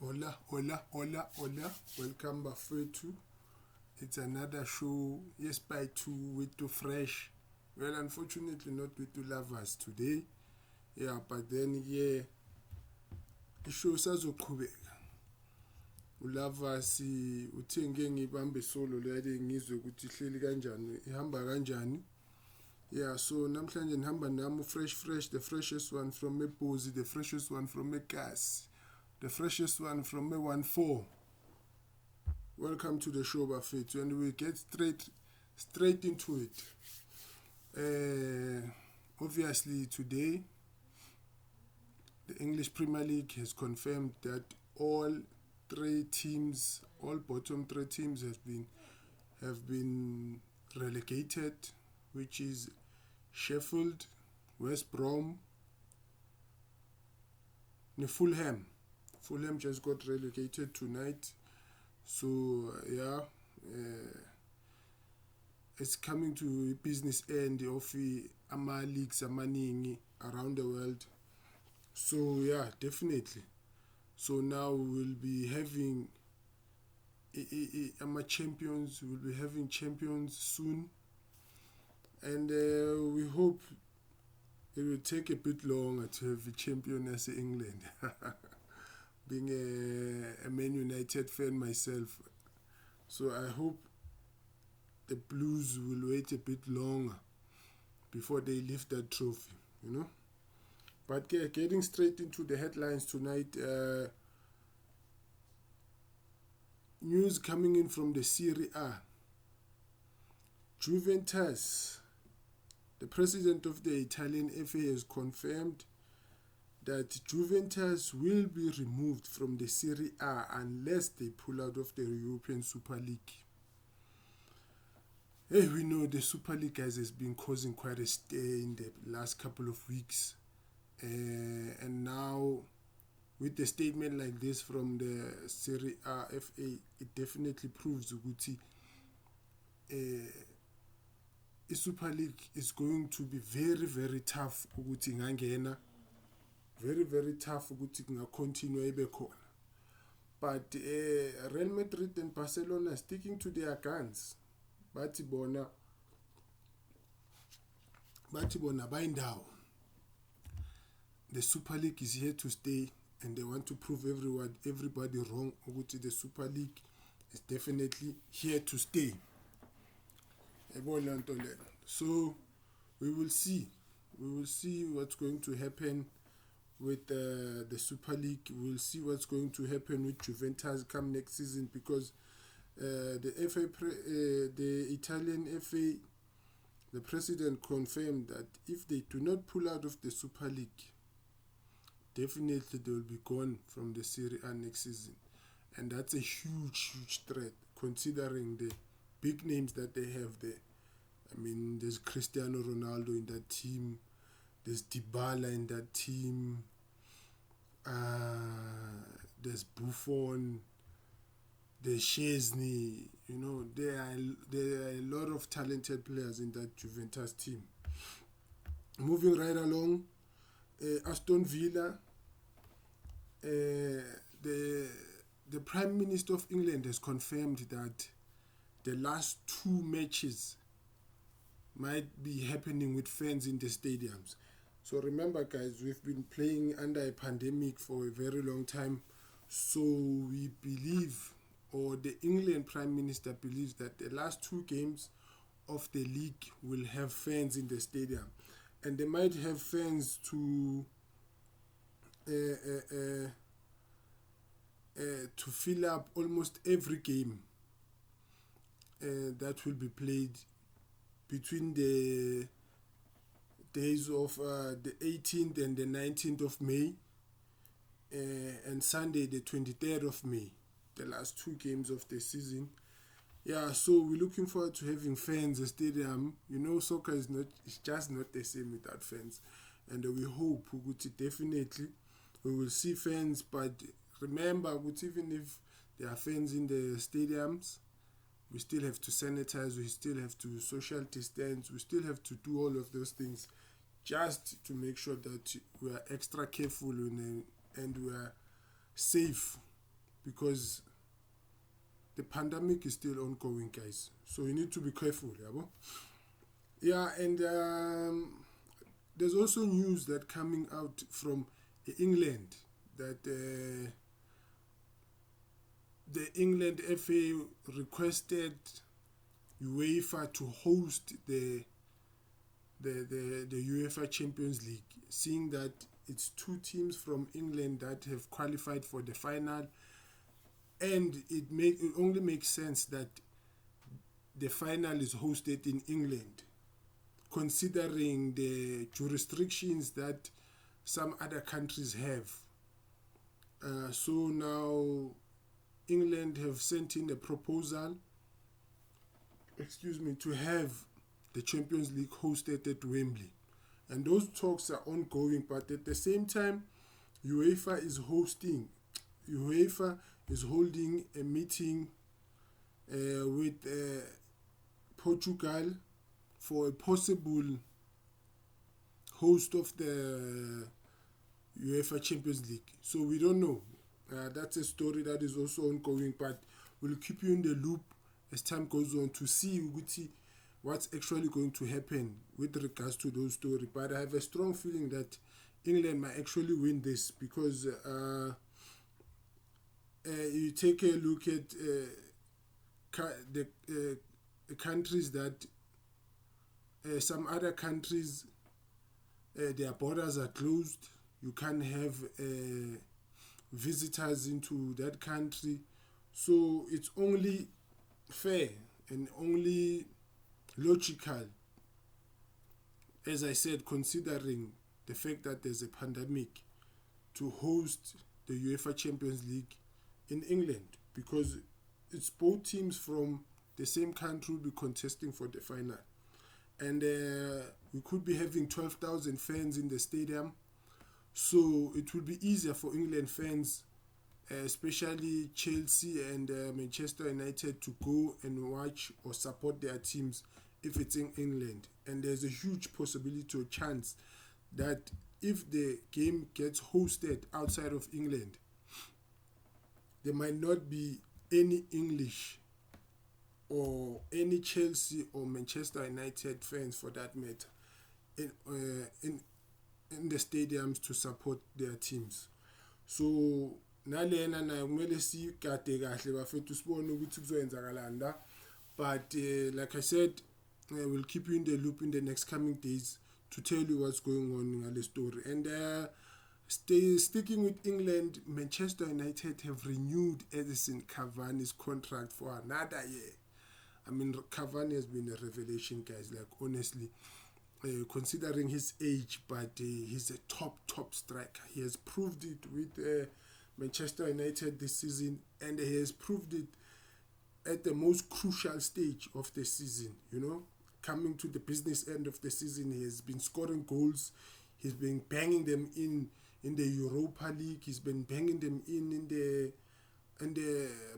Hola, hola, hola, hola. Welcome bafethu. It's another show. Yes, by two with two fresh. Well, unfortunately, not with two lovers today. Yeah, but then yeah, ishow sazoqhubeka. Ulovers uthe ngeke ngibambe solo leli ngizwe ukuthi ihleli kanjani, ihamba kanjani. Yeah, so namhlanje nihamba nami fresh, the freshest one from Epozi, the freshest one from Ekasi, the freshest one from E14. Welcome to the show, bafethu, and we get straight into it. Obviously, today the English Premier League has confirmed that all bottom three teams have been relegated, which is Sheffield, West Brom, and Fulham. Fulham just got relegated tonight. So it's coming to business end of ama leagues amaningi around the world. So yeah, definitely. So now we will be having ama champions. We will be having champions soon, and we hope it will take a bit longer to have a champion as England. Being a Man United fan myself, so I hope the Blues will wait a bit longer before they lift that trophy, But getting straight into the headlines tonight, news coming in from the Serie A. Juventus, the president of the Italian FA, has confirmed that Juventus will be removed from the Serie A unless they pull out of the European Super League. Hey, we know the Super League, guys, has been causing quite a stir in the last couple of weeks. And now, with a statement like this from the Serie A FA, it definitely proves that the Super League is going to be very, very tough. Very, very tough ukuthi kungacontinue ibe khona. But Real Madrid and Barcelona are sticking to their guns. Bathi bona bayindawo. The Super League is here to stay, and they want to prove everybody wrong ukuthi the Super League is definitely here to stay. So we will see what's going to happen with the Super League. We'll see what's going to happen with Juventus come next season, because the Italian FA, the president confirmed that if they do not pull out of the Super League, definitely they will be gone from the Serie A next season. And that's a huge threat, considering the big names that they have there. I mean, there's Cristiano Ronaldo in that team, there's Dybala in that team, there's Buffon, there's Szczesny. There are a lot of talented players in that Juventus team. Moving right along, Aston Villa, the Prime Minister of England has confirmed that the last two matches might be happening with fans in the stadiums. So remember, guys, we've been playing under a pandemic for a very long time. So we believe, or the England Prime Minister believes, that the last two games of the league will have fans in the stadium. And they might have fans to fill up almost every game that will be played between the days of the 18th and the 19th of May and Sunday the 23rd of May, the last two games of the season. Yeah, so we're looking forward to having fans in the stadium. Soccer it's just not the same without fans. And we hope definitely we will see fans, but remember, even if there are fans in the stadiums, we still have to sanitize, we still have to social distance, we still have to do all of those things just to make sure that we are extra careful and we are safe because the pandemic is still ongoing, guys. So you need to be careful, yeah. And there's also news that coming out from England that the England FA requested UEFA to host the UEFA Champions League, seeing that it's 2 teams from England that have qualified for the final, and it only makes sense that the final is hosted in England, considering the jurisdictions that some other countries have. So now England have sent in a proposal, to have the Champions League hosted at Wembley. And those talks are ongoing, but at the same time, UEFA is holding a meeting with Portugal for a possible host of the UEFA Champions League. So we don't know. That's a story that is also ongoing, but we'll keep you in the loop as time goes on to see what's actually going to happen with regards to those stories. But I have a strong feeling that England might actually win this, because you take a look at the countries that some other countries, their borders are closed. You can't have visitors into that country. So it's only fair and only logical, as I said, considering the fact that there's a pandemic, to host the UEFA Champions League in England, because it's both teams from the same country will be contesting for the final. And we could be having 12,000 fans in the stadium, so it will be easier for England fans, especially Chelsea and Manchester United, to go and watch or support their teams if it's in England. And there's a huge possibility or chance that if the game gets hosted outside of England, there might not be any English or any Chelsea or Manchester United fans, for that matter, in the stadiums to support their teams. So nalena nayo kumele sikade kahle bafethu sibone ukuthi kuzoyenzakalani la. But like I said, we'll keep you in the loop in the next coming days to tell you what's going on in the story. And sticking with England, Manchester United have renewed Edison Cavani's contract for another year. I mean, Cavani has been a revelation, guys, like honestly, considering his age, but he's a top striker. He has proved it with Manchester United this season, and he has proved it at the most crucial stage of the season, coming to the business end of the season. He has been scoring goals. He's been banging them in the Europa League. He's been banging them in the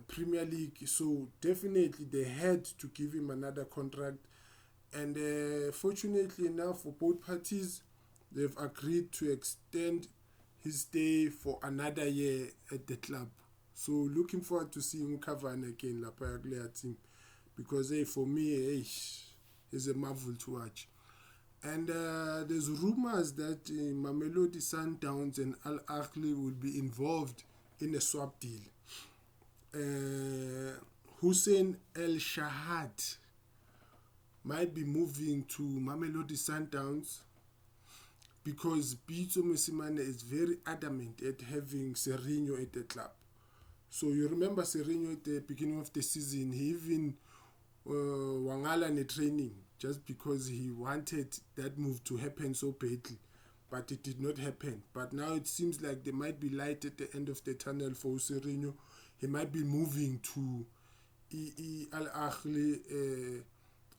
Premier League. So definitely they had to give him another contract. And fortunately enough for both parties, they've agreed to extend his stay for another year at the club. So looking forward to seeing Cavani again, La Paglia team, because for me, he's a marvel to watch. And there's rumors that Mamelodi Sundowns and Al Ahly will be involved in a swap deal. Hussein El Shahad might be moving to Mamelodi Sundowns because Pitso Mosimane is very adamant at having Serginho at the club. So you remember Serginho at the beginning of the season, he even wangala in training just because he wanted that move to happen so badly, but it did not happen. But now it seems like there might be light at the end of the tunnel for Serginho. He might be moving to Al Ahly,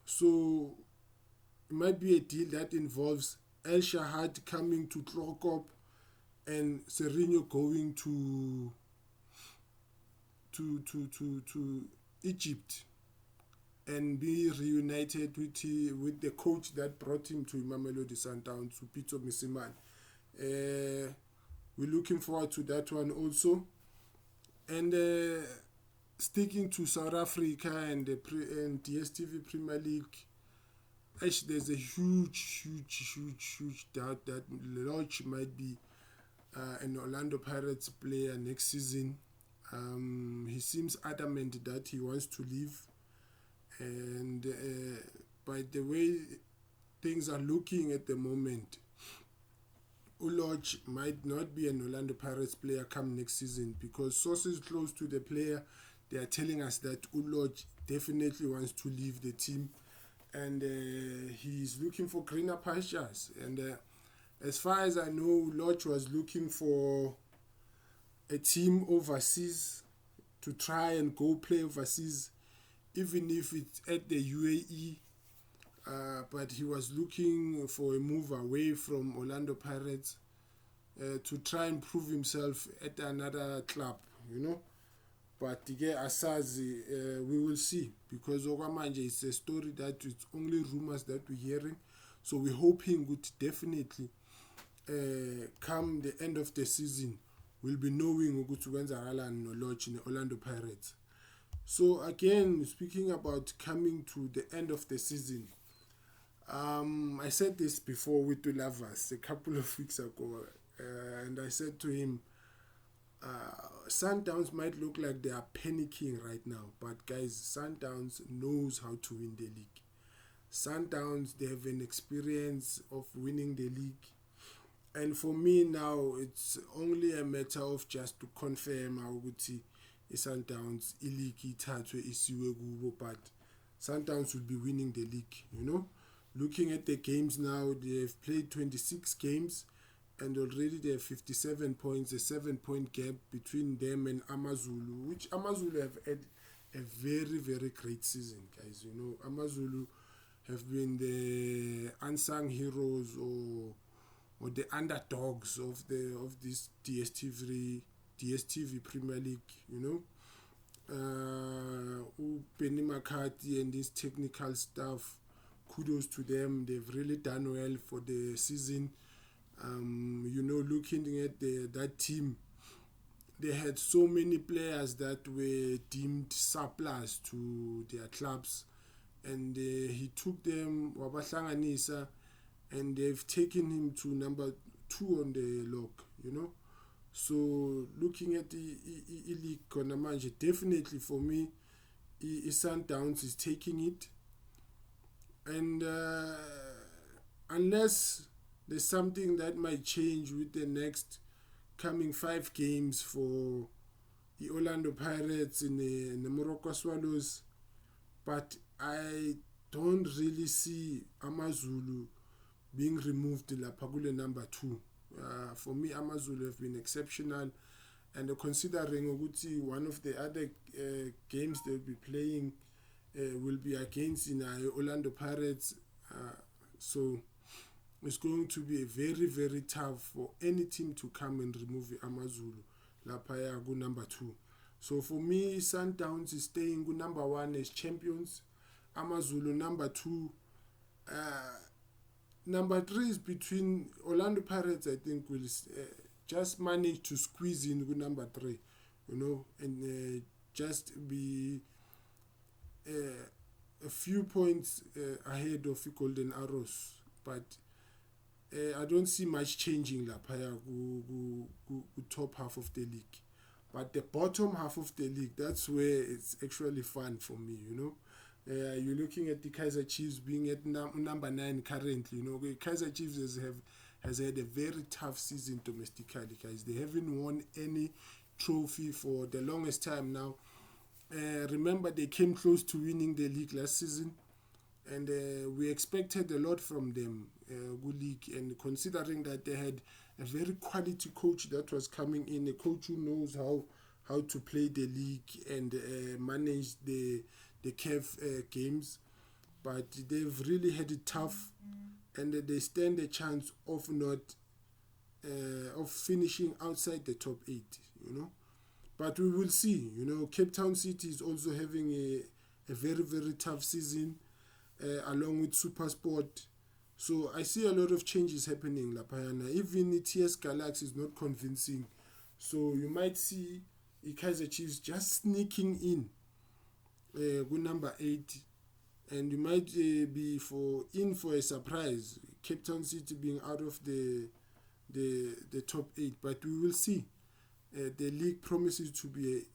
so it might be a deal that involves El Shahad coming to Tlokop and Serginho going to Egypt and be reunited with the coach that brought him to Mamelodi Sundowns, to Pitso Mosimane. We're looking forward to that one also. And sticking to South Africa and and Dstv Premier League, actually there's a huge doubt that Lodge might be an Orlando Pirates player next season. He seems adamant that he wants to leave, and by the way things are looking at the moment, Lodge might not be an Orlando Pirates player come next season, because sources close to the player, they are telling us that Lodge definitely wants to leave the team, and he's looking for greener pastures. And as far as I know, Lodge was looking for a team overseas to try and go play overseas, even if it's at the UAE. But he was looking for a move away from Orlando Pirates to try and prove himself at another club, you know. But asazi, we will see, because okwamanje it's a story that it's only rumors that we're hearing. So we're hoping would definitely come the end of the season, we'll be knowing ukuthi kwenzakalani noLodge in the Orlando Pirates. So again, speaking about coming to the end of the season, I said this before with Lavas a couple of weeks ago, and I said to him, Sundowns might look like they are panicking right now, but guys, Sundowns knows how to win the league. Sundowns, they have an experience of winning the league, and for me now, it's only a matter of just to confirm ukuthi Sundowns league ithathwe isiwe kubo, but Sundowns will be winning the league, you know. Looking at the games now, they have played 26 games, and already they have 57 points, a 7-point gap between them and Amazulu, which Amazulu have had a very great season, guys. You know, Amazulu have been the unsung heroes or the underdogs of this Dstv Premier League, you know. Penny McCarthy and this technical staff, kudos to them. They've really done well for the season. You know, looking at that team, they had so many players that were deemed surplus to their clubs, and he took them, wabahlanganisa, and they've taken him to number 2 on the log, you know. So looking at the league konamanje, definitely for me, Sundowns is taking it. And unless there's something that might change with the next coming 5 games for the Orlando Pirates in the Morocco Swallows, but I don't really see Amazulu being removed lapha kule number 2. For me, Amazulu have been exceptional, and considering ukuthi one of the other games they'll be playing will be against Orlando Pirates, so it's going to be very tough for any team to come and remove Amazulu lapha ku number 2. So for me, Sundowns is staying ku number 1 as champions, Amazulu number 2. Number 3 is between Orlando Pirates. I think will just manage to squeeze in with number 3, you know, and just be a few points ahead of the Golden Arrows. But I don't see much changing lapha ku top half of the league. But the bottom half of the league, that's where it's actually fun for me, you know. You're looking at the Kaizer Chiefs being at number 9 currently. You know, the Kaizer Chiefs has had a very tough season domestically, guys. They haven't won any trophy for the longest time now. Remember, they came close to winning the league last season, and we expected a lot from them, good league. And considering that they had a very quality coach that was coming in, a coach who knows how to play the league and manage the CAF games, but they've really had it tough, and they stand a chance of not of finishing outside the top 8, you know. But we will see. You know, Cape Town City is also having a very tough season, along with Super Sport. So I see a lot of changes happening lapayana. Even TS Galaxy is not convincing, so you might see Kaizer Chiefs just sneaking in good number 8, and you might be for a surprise. Cape Town City being out of the top 8, but we will see. The league promises to be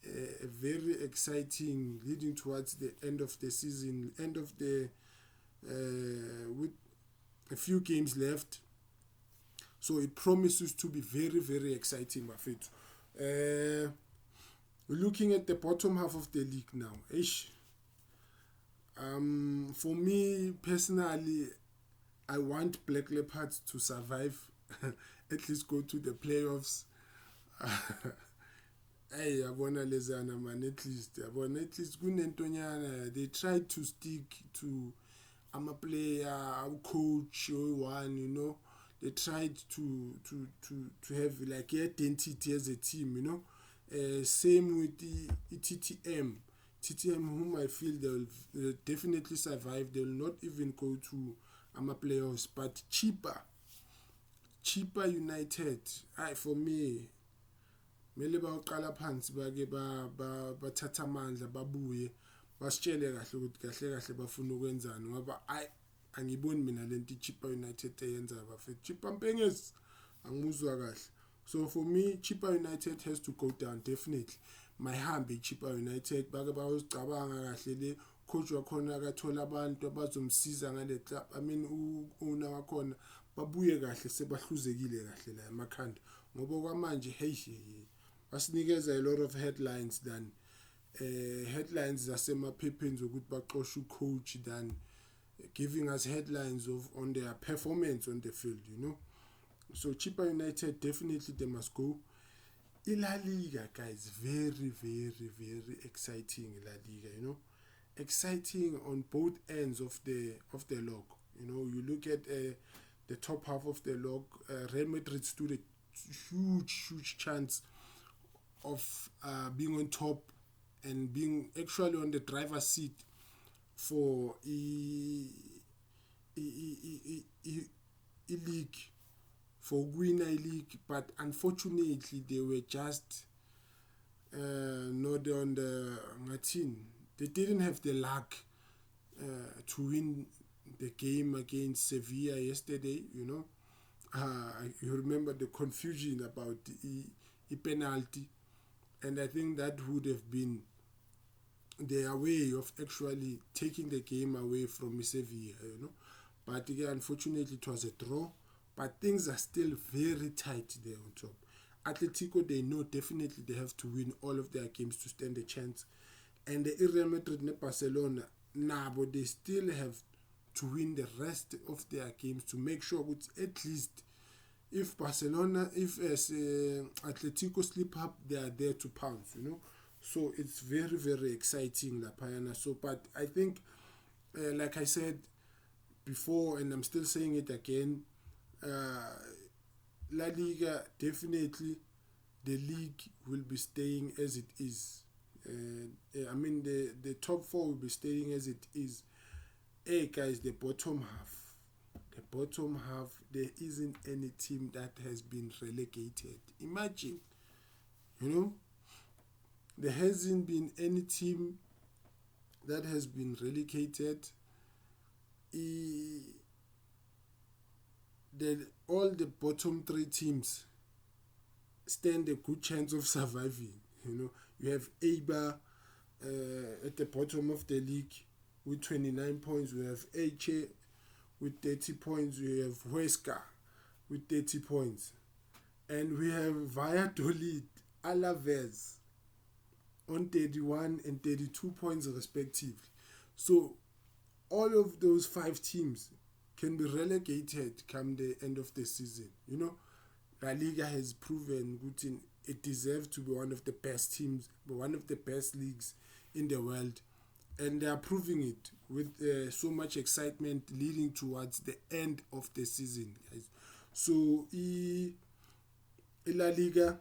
a very exciting, leading towards the end of the season, with a few games left. So it promises to be very, very exciting, Mafethu. We're looking at the bottom half of the league now. For me personally, I want Black Leopards to survive, at least go to the playoffs. Hey, yabona lezana man, at least kunentonyana. They tried to stick to player, coach one, They tried to have like identity as a team, Same with the TTM, whom I feel they'll definitely survive. They'll not even go to playoffs. But cheaper United, for me, mele baqala phansi bake bathatha amandla babuye basitshele kahle ukuthi kahle bafuna ukwenzani, ngoba angiboni mina lento Cheaper United eyenza bafethu. Cheaper Mpengezi angimuzwa kahle. So for me, Cheaper United has to go down definitely. Mayihambe Cheaper United, bake bayozicabanga kahle le coach wakhona akathola abantu abazomsiza ngale club. Owner wakhona babuye kahle sebahluzekile kahle la emakhanda, ngoba kwamanje hey basinikeza a lot of headlines than headlines zasemaphepheni zokuthi baxosha ucoach than giving us headlines on their performance on the field, So Cheaper United, definitely they must go. Laliga, guys, very, very, very exciting. Laliga, exciting on both ends of the log. You look at the top half of the log. Real Madrid stood a huge chance of being on top and being actually on the driver's seat for a league, for winner league, but unfortunately they were just not on the team. They didn't have the luck to win the game against Sevilla yesterday. You remember the confusion about the penalty, and I think that would have been their way of actually taking the game away from Sevilla, But again, unfortunately, it was a draw. But things are still very tight there on top. Atletico, they know definitely they have to win all of their games to stand a chance. And the Real Madrid and Barcelona, but they still have to win the rest of their games to make sure that at least if Atletico slip up, they are there to pounce, So it's very, very exciting, La Payana. So, but I think, like I said before, and I'm still saying it again, La Liga, definitely the league will be staying as it is. The top 4 will be staying as it is. Hey guys, the bottom half, there isn't any team that has been relegated. Imagine, there hasn't been any team that has been relegated. All the bottom 3 teams stand a good chance of surviving. You have Eibar at the bottom of the league with 29 points. We have Elche with 30 points. We have Huesca with 30 points. And we have Valladolid, Alaves on 31 and 32 points respectively. So all of those 5 teams can be relegated come the end of the season. La Liga has proven it deserves to be one of the best teams, one of the best leagues in the world. And they are proving it with so much excitement leading towards the end of the season, guys. So La Liga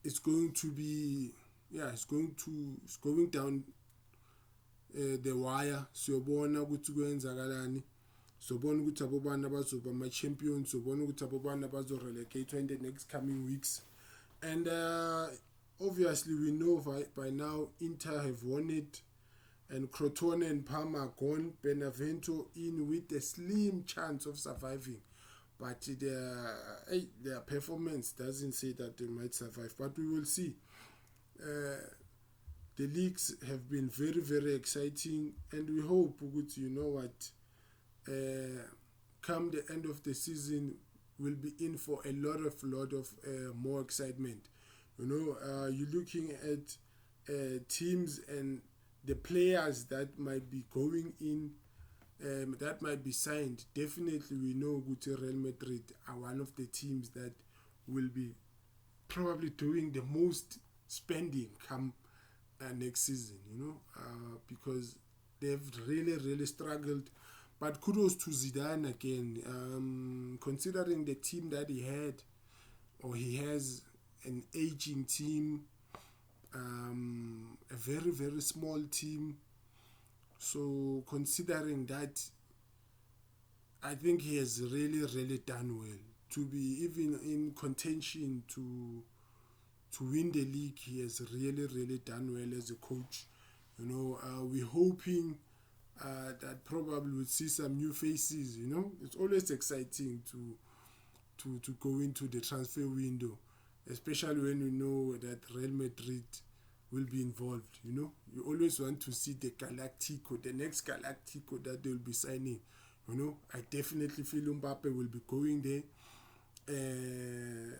is going to be, it's going down the wire. Siyobona ukuthi kwenzakalani. Sobona ukuthi abobana bazoba ama-champions. Sobona ukuthi abobana bazo-relegate in the next coming weeks. And obviously we know by now Inter have won it, and Crotone and Parma are gone. Benevento in with a slim chance of surviving, but their performance doesn't say that they might survive, but we will see. The leagues have been very, very exciting, and we hope, you know what, come the end of the season, we'll be in for a lot of more excitement. You're looking at teams and the players that might be going in, that might be signed. Definitely, we know Real Madrid are one of the teams that will be probably doing the most spending come next season, because they've really, really struggled. But kudos to Zidane again, considering the team that he had, or he has, an aging team, a very, very small team. So considering that, I think he has really, really done well to be even in contention to win the league. He has really, really done well as a coach. We're hoping that probably we'll see some new faces. It's always exciting to go into the transfer window, especially when you know that Real Madrid will be involved. You always want to see the Galactico, the next Galactico that they'll be signing. I definitely feel Mbappe will be going there.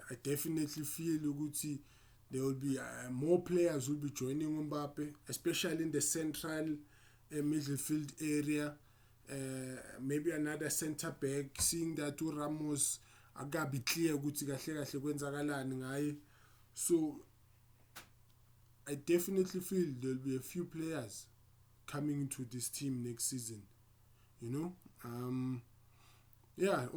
I definitely feel there will be more players will be joining Mbappe, especially in the central midfield area. Maybe another centre back, seeing that Ramos akabi clear ukuthi kahle kahle kwenzakalani ngaye. So I definitely feel there'll be a few players coming into this team next season.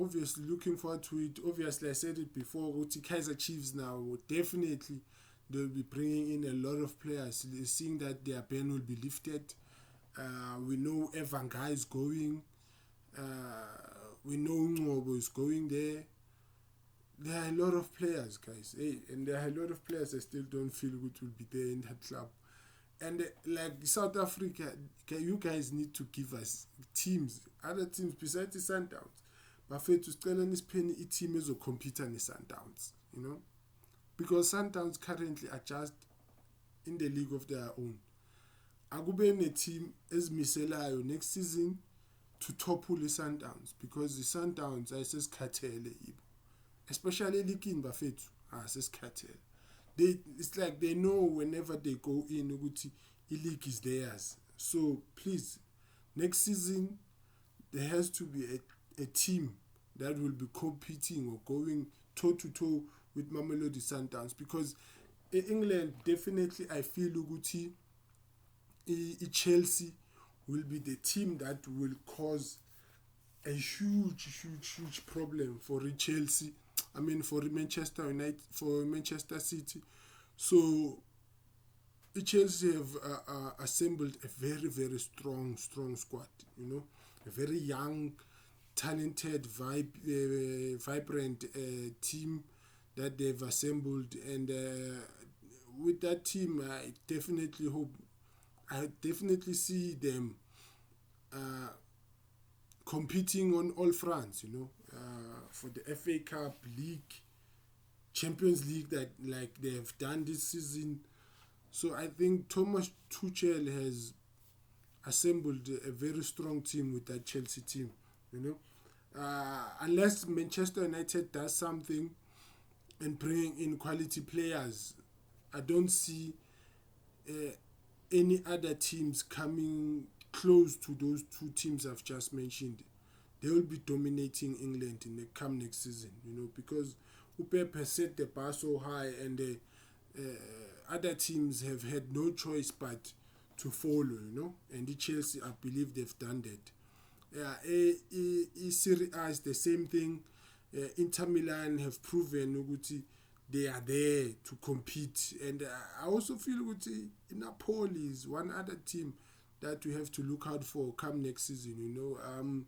Obviously looking forward to it. Obviously, I said it before, Kaizer Chiefs now, definitely they'll be bringing in a lot of players, seeing that their ban will be lifted. We know Evanga is going. We know Ngobo is going there. There are a lot of players, guys. And there are a lot of players I still don't feel good will be there in that club. And like South Africa, you guys need to give us teams, other teams besides the Sundowns. Bafethu sicela nisipeni i-team ezocompete ne-Sundowns, because Sundowns currently are just in the league of their own. Akube ne-team ezimiselayo next season to topple i-Sundowns, because the Sundowns ayisesikhathele ibo, especially eligini bafethu asesikhathele. It's like they know whenever they go in ukuthi i-league is theirs. So please, next season there has to be a team that will be competing or going toe-to-toe with Mamelodi Sundowns, because in England, definitely I feel ukuthi Chelsea will be the team that will cause a huge problem for Chelsea. I mean, for Manchester United, for Manchester City. So Chelsea have assembled a very, very strong squad. A very young, talented, vibrant team that they've assembled, and with that team, I definitely see them competing on all fronts. For the FA Cup, League, Champions League, that like they have done this season. So I think Thomas Tuchel has assembled a very strong team with that Chelsea team. Unless Manchester United does something and bringing in quality players, I don't see any other teams coming close to those two teams I've just mentioned. They will be dominating England in the come next season, because Pep has set the bar so high, and the other teams have had no choice but to follow, and the Chelsea, I believe they've done that. Serie A is the same thing. Inter Milan have proven ukuthi they are there to compete, and I also feel ukuthi Napoli is one other team that we have to look out for come next season.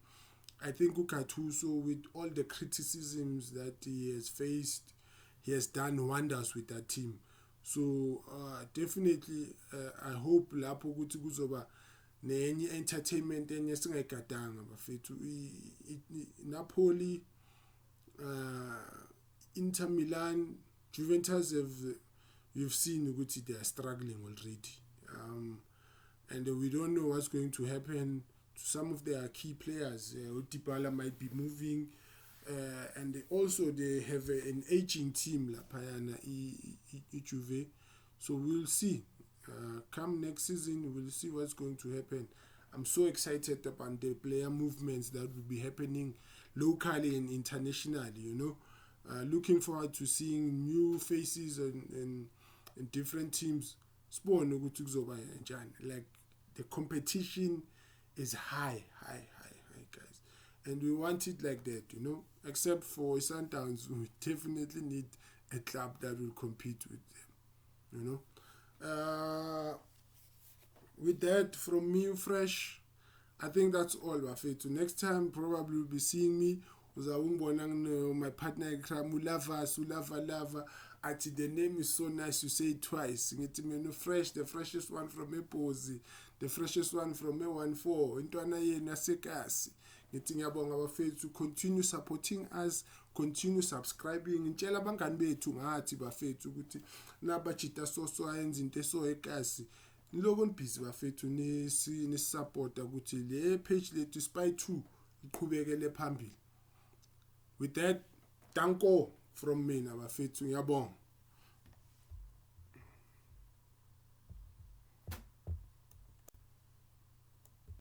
I think Gattuso, with all the criticisms that he has faced, he has done wonders with that team. So definitely I hope lapho ukuthi kuzoba nenye entertainment enye singayigadanga bafethu. Napoli, Inter Milan, Juventus you've seen ukuthi they are struggling already, and we don't know what's going to happen to some of their key players. Dybala might be moving, and also they have an aging team laphayana Juve. So we'll see. Come next season, we'll see what's going to happen. I'm so excited about the player movements that will be happening locally and internationally. Looking forward to seeing new faces and different teams. Like the competition is high, guys, and we want it like that. Except for Sundowns, we definitely need a club that will compete with them. With that, from me, Fresh, I think that's all, bafethu. Next time, probably will be seeing me. My partner, Ulava. The name is so nice, you say it twice. Fresh, the freshest one from Epozi, the freshest one from A14. Intwana yena sekasi. Ngiyabonga bafethu, continue supporting us, continue subscribing. Ngitshela abangani bethu ngathi bafethu ukuthi nabajita so ayenza into so ekasi. Niloko nibhizi bafethu ni support ukuthi le page lethu Spaai 2 iqhubekele phambili. With that, danko from me bafethu, ngiyabonga.